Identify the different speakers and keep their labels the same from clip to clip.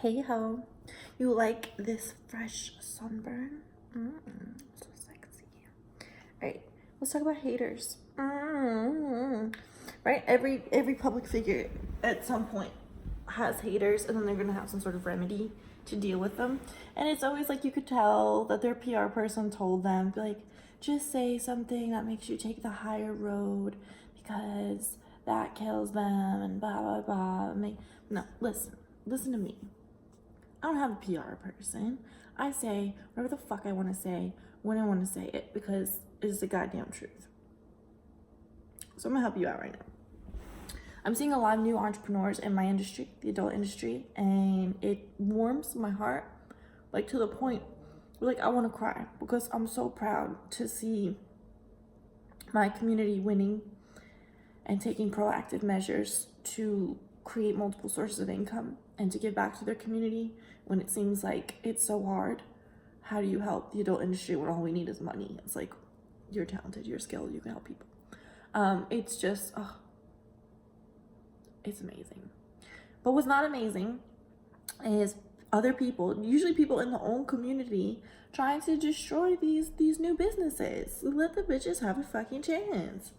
Speaker 1: Hey ho, you like this fresh sunburn? So sexy. Alright, let's talk about haters. Right? Every public figure at some point has haters, and then they're gonna have some sort of remedy to deal with them. And it's always like you could tell that their PR person told them, like, just say something that makes you take the higher road because that kills them and blah blah blah. No, listen to me. I don't have a PR person. I say whatever the fuck I want to say when I want to say it because it's the goddamn truth. So I'm gonna help you out right now. I'm seeing a lot of new entrepreneurs in my industry, the adult industry, and it warms my heart, like to the point where, like, I want to cry because I'm so proud to see my community winning and taking proactive measures to create multiple sources of income and to give back to their community when it seems like it's so hard. How do you help the adult industry when all we need is money? It's like, you're talented, you're skilled, you can help people. It's just, it's amazing. But what's not amazing is other people, usually people in the own community, trying to destroy these new businesses. Let the bitches have a fucking chance.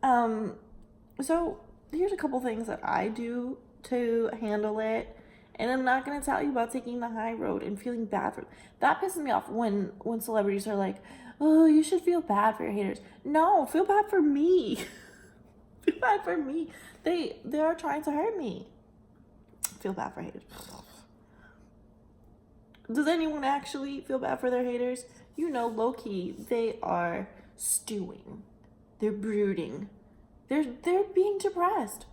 Speaker 1: So here's a couple things that I do to handle it. And I'm not going to tell you about taking the high road and feeling bad for it. That pisses me off when celebrities are like, oh, you should feel bad for your haters. No, feel bad for me. Feel bad for me. They are trying to hurt me. Feel bad for haters. Does anyone actually feel bad for their haters? You know, low-key, they are stewing. They're brooding. They're being depressed.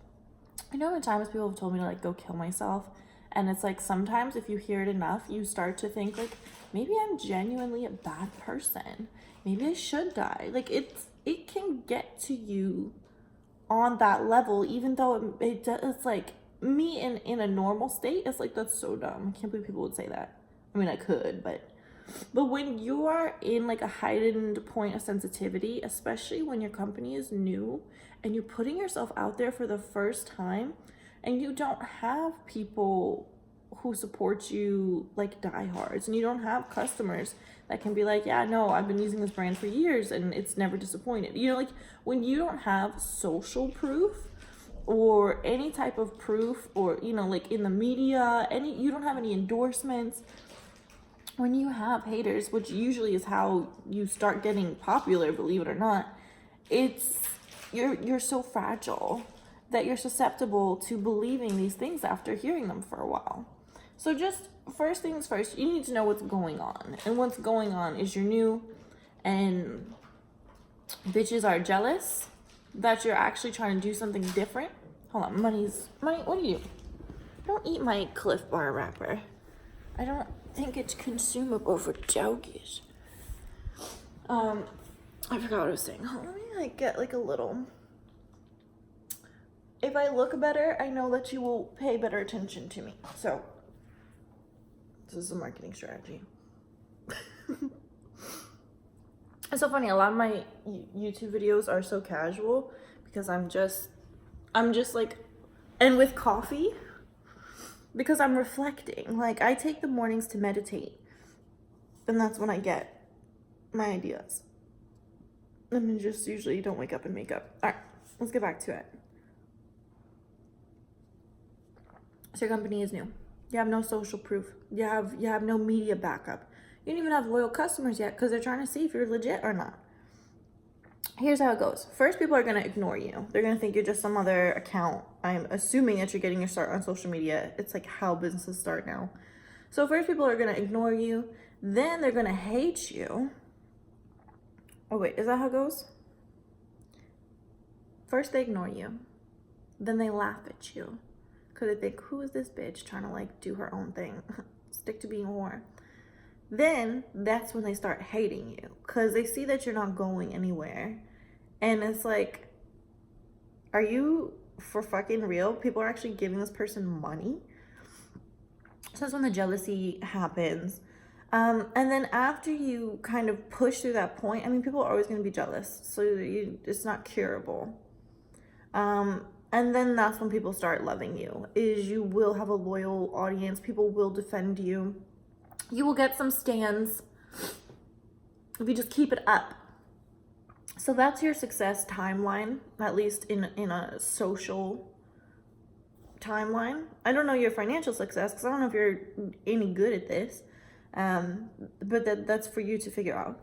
Speaker 1: I know at times people have told me to, like, go kill myself. And it's like, sometimes if you hear it enough, you start to think, like, maybe I'm genuinely a bad person. Maybe I should die. Like, it can get to you on that level, even though it's like, me in a normal state, it's like, that's so dumb. I can't believe people would say that. I mean, I could, but when you are in, like, a heightened point of sensitivity, especially when your company is new and you're putting yourself out there for the first time, and you don't have people who support you, like, diehards, and you don't have customers that can be like, yeah, no, I've been using this brand for years and it's never disappointed. You know, like, when you don't have social proof or any type of proof, or, you know, like, in the media, you don't have any endorsements. When you have haters, which usually is how you start getting popular, believe it or not, you're so fragile that you're susceptible to believing these things after hearing them for a while. So just first things first, you need to know what's going on. And what's going on is you're new and bitches are jealous that you're actually trying to do something different. Hold on, money, what are you? Don't eat my Cliff Bar wrapper. I don't think it's consumable for doggies. I forgot what I was saying. Let me, like, get, like, a little... If I look better, I know that you will pay better attention to me. So, this is a marketing strategy. It's so funny. A lot of my YouTube videos are so casual because I'm just like, and with coffee, because I'm reflecting. Like, I take the mornings to meditate, and that's when I get my ideas. And then just usually don't wake up and make up. All right, let's get back to it. So your company is new. You have no social proof. You have no media backup. You don't even have loyal customers yet because they're trying to see if you're legit or not. Here's how it goes. First, people are going to ignore you. They're going to think you're just some other account. I'm assuming that you're getting your start on social media. It's like how businesses start now. So first, people are going to ignore you. Then they're going to hate you. Oh, wait. Is that how it goes? First, they ignore you. Then they laugh at you. Because they think, who is this bitch trying to, like, do her own thing? Stick to being a whore. Then that's when they start hating you. Because they see that you're not going anywhere. And it's like, are you for fucking real? People are actually giving this person money? So that's when the jealousy happens. And then after you kind of push through that point, I mean, people are always going to be jealous. So it's not curable. And then that's when people start loving you, is you will have a loyal audience. People will defend you. You will get some stands if you just keep it up. So that's your success timeline, at least in a social timeline. I don't know your financial success because I don't know if you're any good at this, but that's for you to figure out.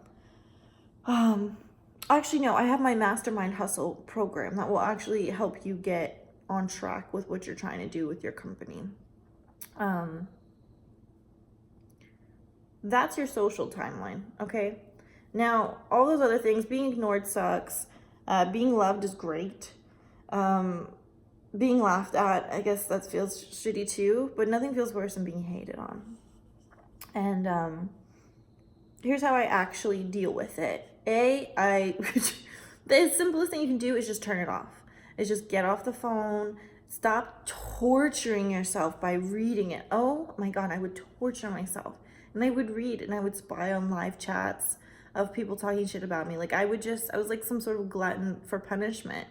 Speaker 1: Actually, no, I have my Mastermind Hustle program that will actually help you get on track with what you're trying to do with your company. That's your social timeline, okay? Now, all those other things, being ignored sucks. Being loved is great. Being laughed at, I guess that feels shitty too, but nothing feels worse than being hated on. And here's how I actually deal with it. The simplest thing you can do is just turn it off. Is just get off the phone. Stop torturing yourself by reading it. Oh my God, I would torture myself. And I would read and I would spy on live chats of people talking shit about me. Like I was like some sort of glutton for punishment.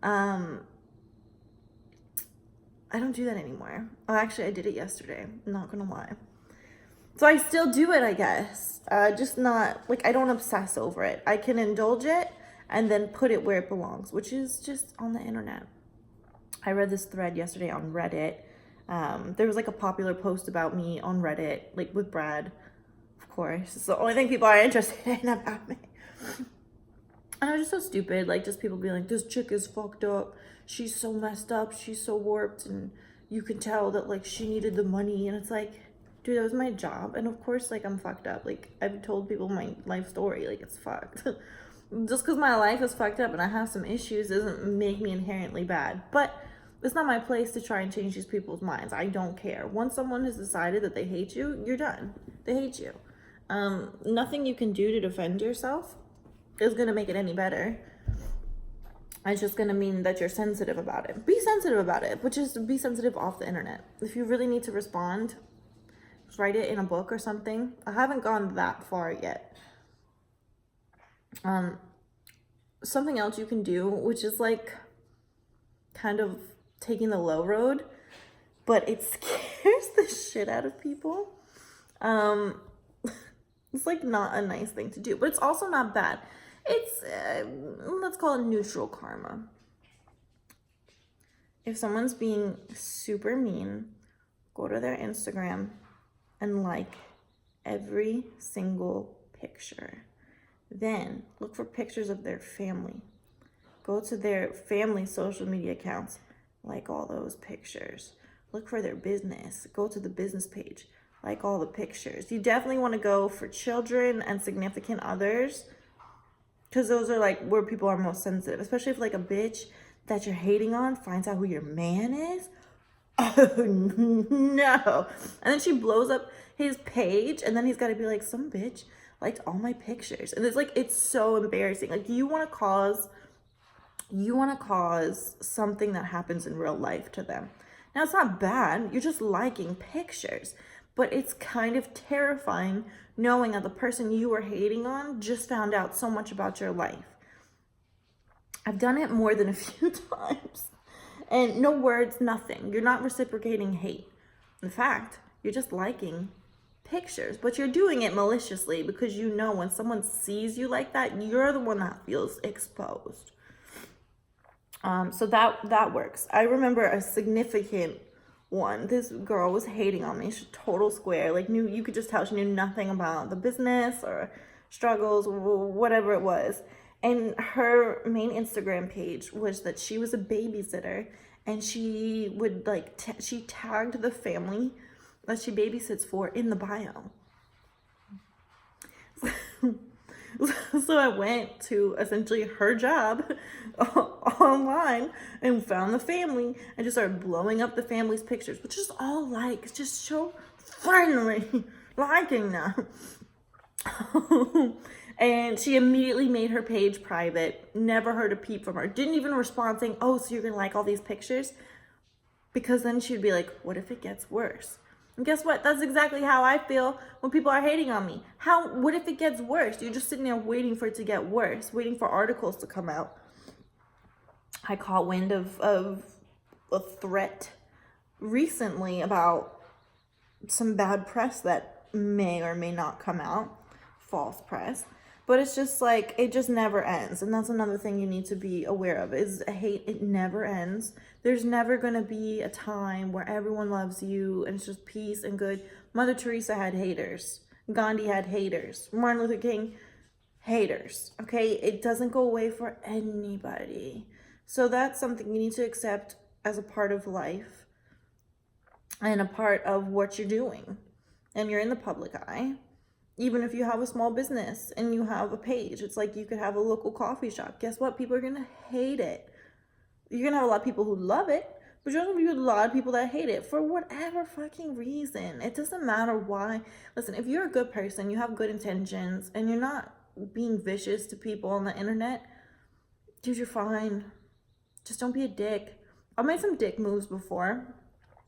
Speaker 1: I don't do that anymore. Oh, actually, I did it yesterday. I'm not gonna lie. So I still do it, I guess. Just not, like, I don't obsess over it. I can indulge it and then put it where it belongs, which is just on the internet. I read this thread yesterday on Reddit. There was like a popular post about me on Reddit, like with Brad, of course. It's the only thing people are interested in about me. And I was just so stupid, like just people being like, this chick is fucked up. She's so messed up. She's so warped. And you can tell that like she needed the money. And it's like, dude, that was my job. And of course, like I'm fucked up. Like I've told people my life story, like it's fucked. Just because my life is fucked up and I have some issues doesn't make me inherently bad. But it's not my place to try and change these people's minds. I don't care. Once someone has decided that they hate you, you're done. They hate you. Nothing you can do to defend yourself is going to make it any better. It's just going to mean that you're sensitive about it. Be sensitive about it, but just be sensitive off the internet. If you really need to respond, just write it in a book or something. I haven't gone that far yet. Something else you can do, which is like kind of taking the low road, but it scares the shit out of people. It's like not a nice thing to do, but it's also not bad. It's, let's call it neutral karma. If someone's being super mean, go to their Instagram and like every single picture. Then look for pictures of their family. Go to their family social media accounts, like all those pictures. Look for their business. Go to the business page, like all the pictures. You definitely want to go for children and significant others, because those are like where people are most sensitive, especially if like a bitch that you're hating on finds out who your man is. Oh no. And then she blows up his page and then he's got to be like, some bitch liked all my pictures. And it's like, it's so embarrassing. Like you want to cause something that happens in real life to them. Now it's not bad. You're just liking pictures, but it's kind of terrifying knowing that the person you were hating on just found out so much about your life. I've done it more than a few times. And no words, nothing. You're not reciprocating hate. In fact, you're just liking pictures, but you're doing it maliciously because you know when someone sees you like that, you're the one that feels exposed. So that works. I remember a significant one. This girl was hating on me. She's total square. Like you could just tell she knew nothing about the business or struggles, whatever it was. And her main Instagram page was that she was a babysitter, and she would like she tagged the family that she babysits for in the bio. So I went to essentially her job online and found the family and just started blowing up the family's pictures, which is all likes, just so friendly, liking them. And she immediately made her page private, never heard a peep from her, didn't even respond saying, oh, so you're gonna like all these pictures? Because then she'd be like, what if it gets worse? And guess what? That's exactly how I feel when people are hating on me. What if it gets worse? You're just sitting there waiting for it to get worse, waiting for articles to come out. I caught wind of a threat recently about some bad press that may or may not come out, false press. But it's just like, it just never ends. And that's another thing you need to be aware of, is hate, it never ends. There's never going to be a time where everyone loves you and it's just peace and good. Mother Teresa had haters. Gandhi had haters. Martin Luther King, haters. Okay? It doesn't go away for anybody. So that's something you need to accept as a part of life and a part of what you're doing. And you're in the public eye. Even if you have a small business and you have a page, it's like you could have a local coffee shop. Guess what? People are going to hate it. You're going to have a lot of people who love it, but you're going to have a lot of people that hate it for whatever fucking reason. It doesn't matter why. Listen, if you're a good person, you have good intentions, and you're not being vicious to people on the internet, dude, you're fine. Just don't be a dick. I've made some dick moves before.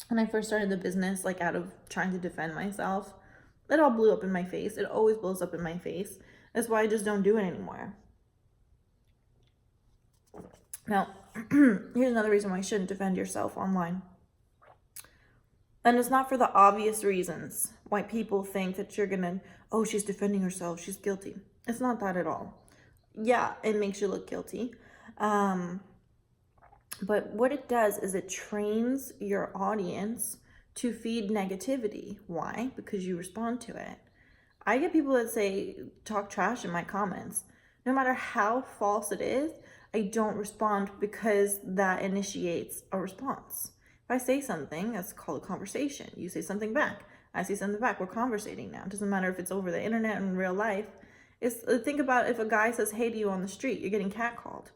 Speaker 1: When I first started the business, like out of trying to defend myself, it all blew up in my face. It always blows up in my face. That's why I just don't do it anymore. Now, here's another reason why you shouldn't defend yourself online. And it's not for the obvious reasons why people think that you're gonna, oh, she's defending herself, she's guilty. It's not that at all. Yeah, it makes you look guilty. But what it does is it trains your audience to feed negativity. Why? Because you respond to it. I get people that say, talk trash in my comments. No matter how false it is, I don't respond, because that initiates a response. If I say something, that's called a conversation. You say something back. I say something back. We're conversating now. It doesn't matter if it's over the internet and in real life. Think about if a guy says hey to you on the street, you're getting catcalled.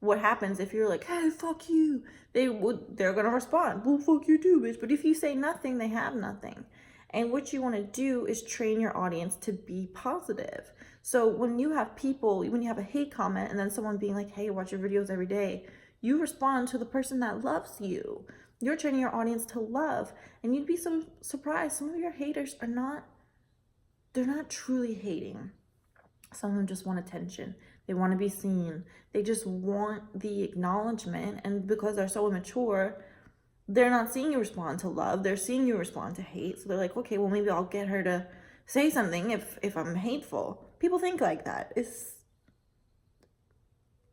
Speaker 1: What happens if you're like, hey, fuck you? They're going to respond, well, fuck you too, bitch. But if you say nothing, they have nothing. And what you want to do is train your audience to be positive. So when you have a hate comment and then someone being like, hey, I watch your videos every day, you respond to the person that loves you. You're training your audience to love. And you'd be so surprised. Some of your haters they're not truly hating. Some of them just want attention. They want to be seen. They just want the acknowledgement. And because they're so immature, they're not seeing you respond to love. They're seeing you respond to hate. So they're like, okay, well, maybe I'll get her to say something if I'm hateful. People think like that.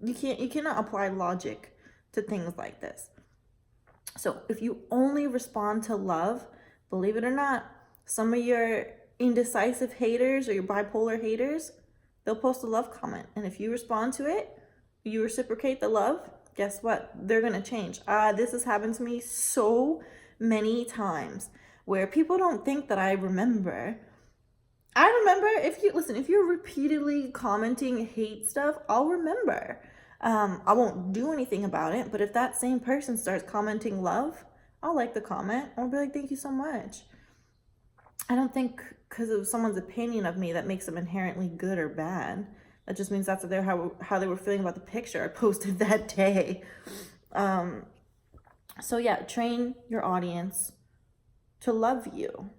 Speaker 1: You cannot apply logic to things like this. So if you only respond to love, believe it or not, some of your indecisive haters or your bipolar haters, they'll post a love comment. And if you respond to it, you reciprocate the love, guess what? They're going to change. This has happened to me so many times where people don't think that I remember. I remember. If you're repeatedly commenting hate stuff, I'll remember. I won't do anything about it, but if that same person starts commenting love, I'll like the comment. I'll be like, thank you so much. I don't think because of someone's opinion of me that makes them inherently good or bad. That just means that's how they were feeling about the picture I posted that day. So yeah, train your audience to love you.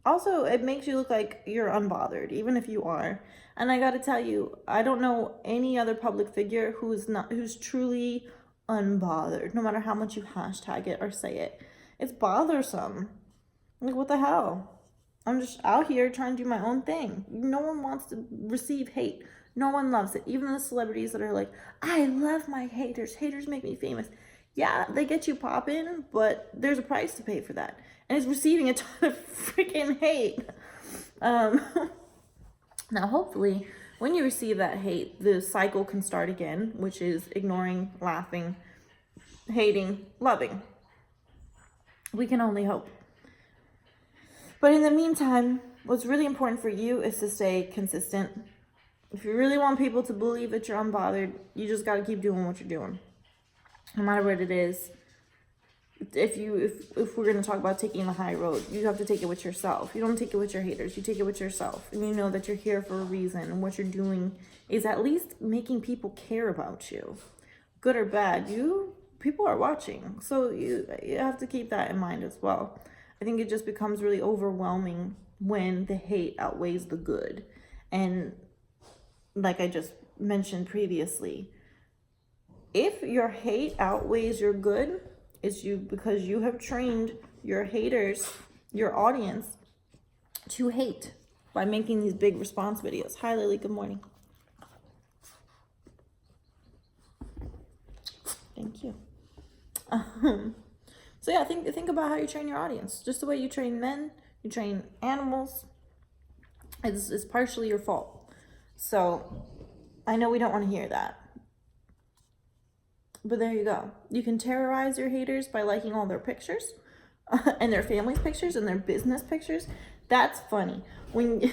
Speaker 1: Also, it makes you look like you're unbothered, even if you are. And I gotta tell you, I don't know any other public figure who's truly unbothered, no matter how much you hashtag it or say it. It's bothersome. Like, what the hell? I'm just out here trying to do my own thing. No one wants to receive hate. No one loves it. Even the celebrities that are like, I love my haters. Haters make me famous. Yeah, they get you popping, but there's a price to pay for that. And it's receiving a ton of freaking hate. Now, hopefully, when you receive that hate, the cycle can start again, which is ignoring, laughing, hating, loving. We can only hope. But in the meantime, what's really important for you is to stay consistent. If you really want people to believe that you're unbothered, you just got to keep doing what you're doing. No matter what it is. If we're going to talk about taking the high road, you have to take it with yourself. You don't take it with your haters. You take it with yourself. And you know that you're here for a reason. And what you're doing is at least making people care about you. Good or bad, people are watching. So you have to keep that in mind as well. I think it just becomes really overwhelming when the hate outweighs the good. And like I just mentioned previously, if your hate outweighs your good, it's because you have trained your haters, your audience, to hate by making these big response videos. Hi, Lily. Good morning. Thank you. So yeah, think about how you train your audience. Just the way you train men, you train animals. It's partially your fault. So I know we don't want to hear that. But there you go. You can terrorize your haters by liking all their pictures and their family's pictures and their business pictures. That's funny. When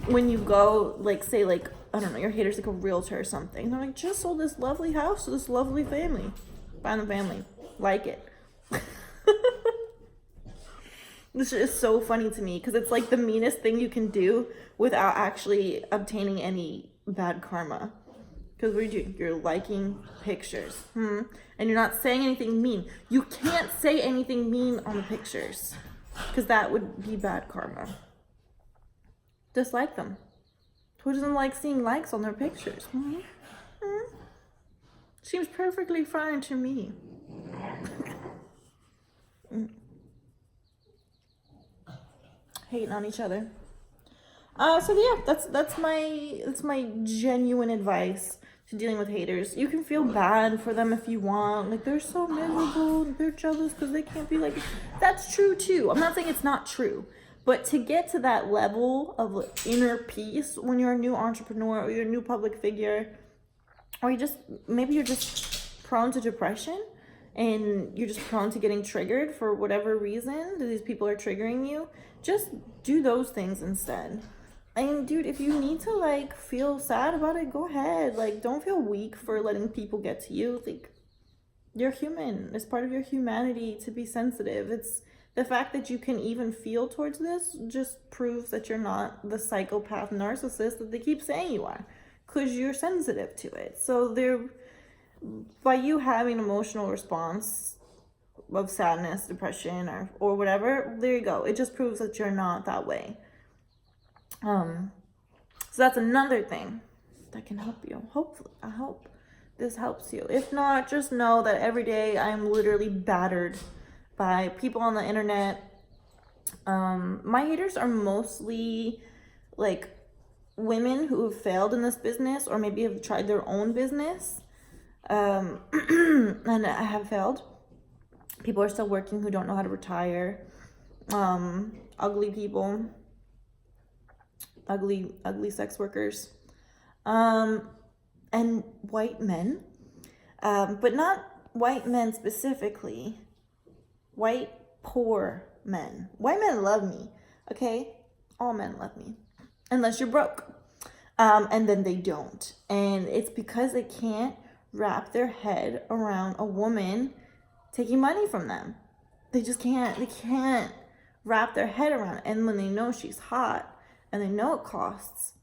Speaker 1: you go, like, say, like, I don't know, your hater's like a realtor or something. They're like, just sold this lovely house to this lovely family. Find the family. Like it. This is so funny to me because it's like the meanest thing you can do without actually obtaining any bad karma. Because what do? You're liking pictures. And you're not saying anything mean. You can't say anything mean on the pictures because that would be bad karma. Just like them. Who doesn't like seeing likes on their pictures? Seems perfectly fine to me. Hating on each other. So yeah, that's my genuine advice to dealing with haters. You can feel bad for them if you want. Like, they're so miserable, they're jealous because they can't be like. That's true too. I'm not saying it's not true. But to get to that level of inner peace when you're a new entrepreneur or you're a new public figure, or maybe you're just prone to depression and you're just prone to getting triggered for whatever reason that these people are triggering you, just do those things instead. And dude, if you need to like feel sad about it, go ahead. Like, don't feel weak for letting people get to you. Like, you're human. It's part of your humanity to be sensitive. It's the fact that you can even feel towards this just proves that you're not the psychopath narcissist that they keep saying you are, because you're sensitive to it. So by you having an emotional response of sadness, depression, or whatever, there you go. It just proves that you're not that way. So that's another thing that can help you. Hopefully, I hope this helps you. If not, just know that every day I'm literally battered by people on the internet. My haters are mostly like women who have failed in this business or maybe have tried their own business and have failed. People are still working who don't know how to retire. Ugly people. Ugly sex workers. And white men. But not white men specifically. White poor men. White men love me. Okay? All men love me. Unless you're broke. And then they don't. And it's because they can't wrap their head around a woman taking money from them. They just can't. They can't wrap their head around it. And when they know she's hot and they know it costs,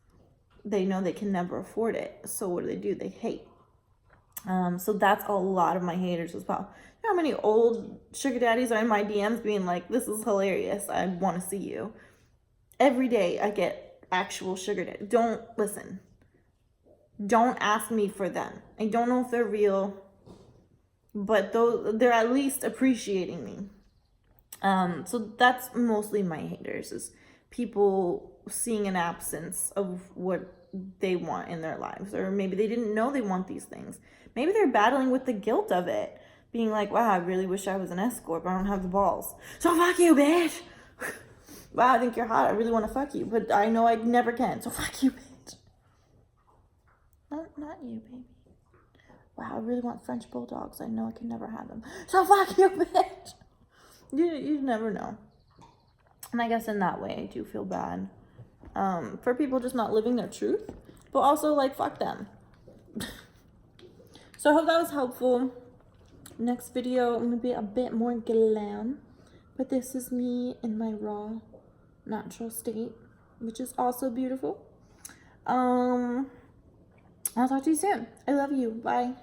Speaker 1: they know they can never afford it. So what do? They hate. So that's a lot of my haters as well. You know how many old sugar daddies are in my DMs being like, this is hilarious, I want to see you. Every day I get actual sugar daddy. Don't listen. Don't ask me for them. I don't know if they're real, but they're at least appreciating me. So that's mostly my haters, is people seeing an absence of what they want in their lives, or maybe they didn't know they want these things. Maybe they're battling with the guilt of it, being like, wow, I really wish I was an escort, but I don't have the balls. So fuck you, bitch. Wow, I think you're hot. I really want to fuck you, but I know I never can. So fuck you, bitch. Not you, baby. Wow, I really want French bulldogs. I know I can never have them. So fuck you, bitch. You never know. And I guess in that way, I do feel bad for people just not living their truth, but also like, fuck them. So I hope that was helpful. Next video, I'm gonna be a bit more glam, but this is me in my raw, natural state, which is also beautiful. I'll talk to you soon. I love you. Bye.